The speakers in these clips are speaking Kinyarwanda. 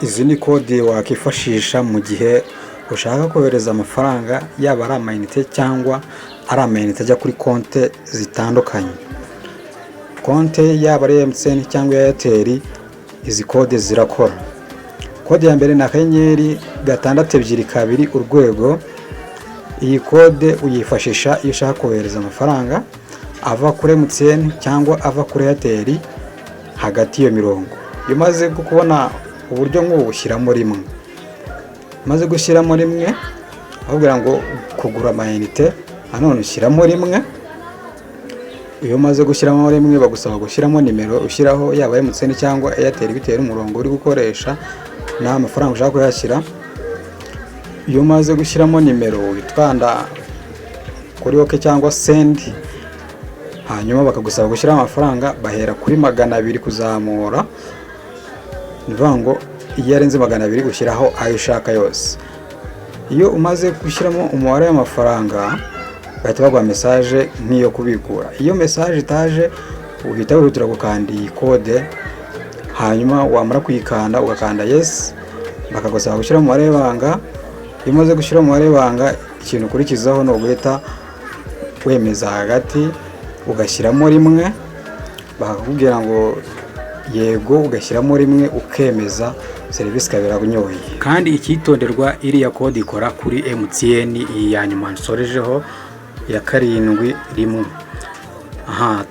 Izi ni kode wakifashisha mu gihe ushaka kohereza amafaranga, yaba ari amayinite cyangwa ari amayinite ajya kuri konti zitandukanye. Konti yaba ari MTN cyangwa Airtel, izi kode zirakora. Kode ya mbere ni akanyenyeri 622 urwego. Iyi kode uyifashisha iyo ushaka kohereza amafaranga ava kuri MTN cyangwa ava kuri Airtel hagati iyo mirongo. Iyo umaze kubona uburyo nk'ubu ushyiramo rimwe. Maze gushyiramo rimwe ahubwo ngo kugura amayinite, nanone ushyiramo rimwe. Iyo umaze gushyiramo rimwe bagusaba gushyiramo nimero ushyiraho, yaba MTN cyangwa Airtel bitewe n'umurongo uri gukoresha n'amafaranga ushaka kuyashyira. Iyo umaze gushyiramo nimero witwanda kuri OK cyangwa send, hanyuma bakagusaba gushyira amafaranga bahera kuri 200 kuzamura. Nivuga ngo iyo arenze 200 ushyiraho ayo ushaka yose. Iyo umaze gushyiramo umubare w'amafaranga bahita baguha message nk'iyo kubikura. Iyo message itaje uhita wihutira gukanda iyi kode, hanyuma wamara kuyikanda ugakanda yes, bakagusaba gushyira umubare w'ibanga. Iyo umaze gushyira umubare w'ibanga, ikintu ukurikizaho no guhita wemeza hagati ugashyiramo rimwe, bakakubwira ngo yego, ugashyiramo rimwe ukemeza, serivisi kabera bunyoye. Kandi ikitonderwa, iriya kode ikora kuri MTN, iyi ya nyuma nsorejeho ya 7 1.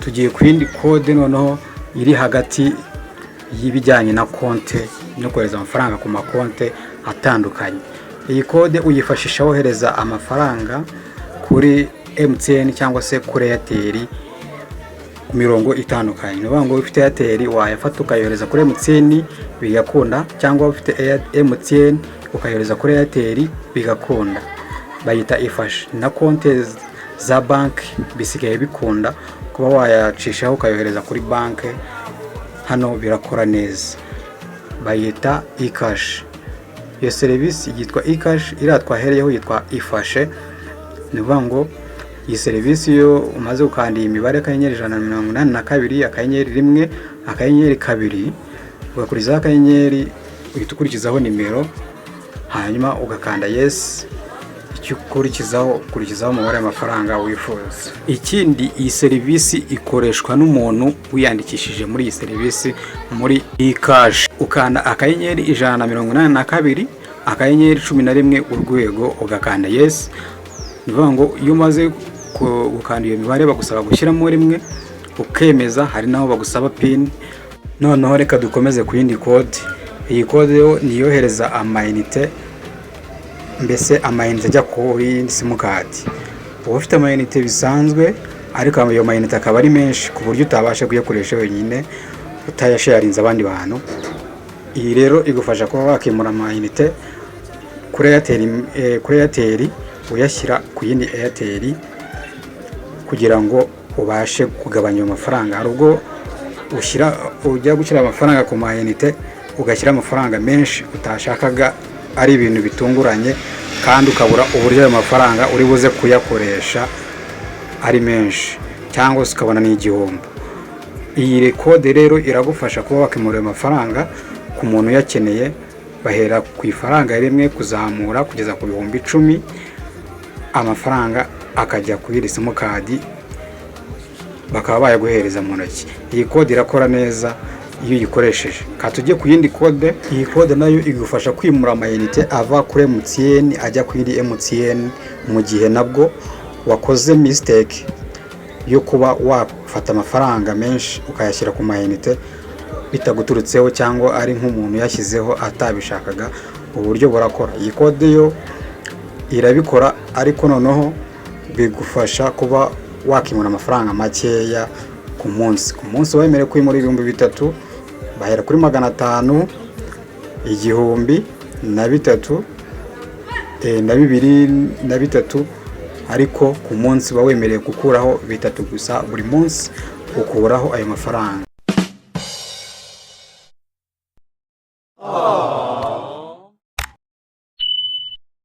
Tugiye ku yindi kode noneho iri hagati y'ibijyanye na konti no kohereza amafaranga ku makonti atandukanye. Iyi kode uyifashisha wohereza amafaranga kuri MTN cyangwa se kuri Airtel ku mirongo itandukanye. Nivuga ngo ufite Airtel wayafata ukayohereza kuri MTN bigakunda, cyangwa ufite MTN ukayohereza kuri Airtel bigakunda. Bayita ifashe. Na konti za banki bisigaye bikunda kuba wayacishaho ukayohereza kuri banki, hano birakora neza. Bayita icash. Iyo serivisi yitwa icash, iriya twahereyeho yitwa ifashe. Nivuga ngo iyi serivisi yo umaze gukanda iyi mibare *182 *1 *2 ugakurizaho akanyenyeri, uhita ukurikizaho nimero, hanyuma ugakanda yes. Icyo ukurikizaho umubare w'amafaranga wifuza. Ikindi, iyi serivisi ikoreshwa n'umuntu wiyandikishije muri iyi serivisi muri icash. Ukanda akanyenyeri 182 akanyenyeri 11 urwego ugakanda yes. Nivuga ngo iyo umaze gukanda iyo mibare bagusaba gushyiramo rimwe ukemeza, hari naho bagusaba pin. Noneho reka dukomeze ku yindi kode. Iyi kode yo niyohereza amayinite, mbese amayinite ajya kuri simukadi. Uba ufite amayinite bisanzwe, ariko ayo mayinite akaba ari menshi ku buryo utabasha kuyakoresha wenyine utayasharinze abandi bantu. Iyi rero igufasha kuba wakimura amayinite kuri Airtel uyashyira ku yindi Airtel kugira ngo ubashe kugabanya amafaranga. Hari ubwo ujya gushyira amafaranga ku mayinite ugashyira amafaranga menshi utashakaga, ari ibintu bitunguranye, kandi ukabura uburyo ayo mafaranga uri buze kuyakoresha ari menshi, cyangwa se ukabona n'igihombo. Iyi kode rero iragufasha kuba wakimura amafaranga ku muntu yakeneye. Bahera ku ifaranga rimwe kuzamura kugeza ku 10,000, amafaranga akajya kuri simukadi bakaba bayaguhereza mu ntoki. Iyi kode irakora neza iyo uyikoresheje. Tujye ku yindi kode. Iyi kode nayo igufasha kwimura amayinite ava kuri MTN ajya kuri MTN mu gihe nabwo wakoze mistake yo kuba wafata amafaranga menshi ukayashyira ku mayinite bitaguturutseho, cyangwa ari nk'umuntu yashyizeho atabishakaga. Uburyo burakora. Iyi kode yo irabikora, ariko noneho bigufasha kuba wakimura amafaranga makeya ku munsi. Ku munsi wemerewe kwimura 3,000, bahera kuri 500, 1,000 na 3 na 2 na 3, ariko ku munsi wemerewe gukuraho 3 gusa buri munsi ukuraho ayo mafaranga.